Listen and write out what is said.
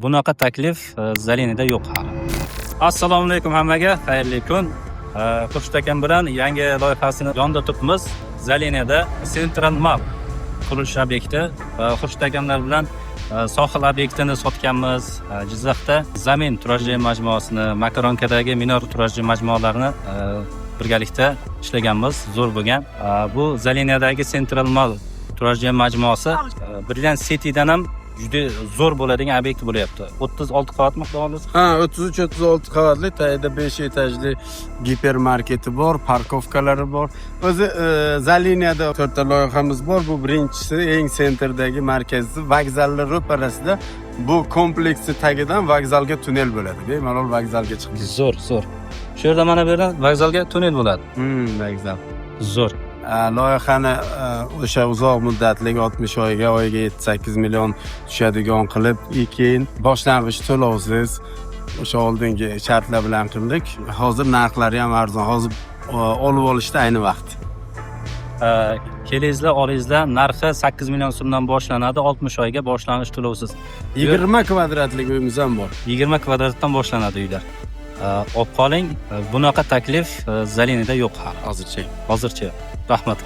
Bunaqa taklif Zalinada yo'q hali. Assalomu alaykum hammaga, xayrli kun. Xurshid akam bilan yangi loyihasini yonida turibmiz. Zalinada Central Mall qurilish obyekti. Xurshid akamlar bilan sohil obyektini sotganmiz. Jizzaxda Zamin turar joy majmuasini, Makaronkadagi Minor turar joy majmualarini birgalikda ishlaganmiz. Zo'r bo'lgan. Bu Zalinadagi Central Mall turar joy majmuasi Brilliant City'dan ham juda zo'r bo'ladigan obyekt bo'lyapti. 36 qavat miqdorida. Ha, 33-36 qavatli, tayida 5 etajli gipermarketi bor, parkovkalari bor. O'zi Zalinada 4 ta loyihamiz bor. Bu birinchisi eng sentrdagi markazda, vokzallar ro'parasida. Bu kompleksni tagidan vokzalga tunnel bo'ladi. Bemalol vokzalga chiqib. Zo'r. Shu yerda mana bu yerda vokzalga tunnel bo'ladi. Vokzal. Zo'r. Loyihani o'sha uzoq muddatli 60 oyga 7-8 million tushadigan qilib, keyin boshlang'ich to'lovsiz o'sha oldingi shartlar bilan qildik. Hozir narxlari ham arzon. Hozir olib olishda ayni vaqt. Kelingizlar, olingizlar. Narxi 8 million so'mdan boshlanadi, 60 oyga boshlang'ich to'lovsiz. 20 kvadratlik uyimiz ham bor. 20 kvadratdan boshlanadi uylar. Olib qoling. Bunaqa taklif Zalinada yo'q hali. Hozircha. Rahmat.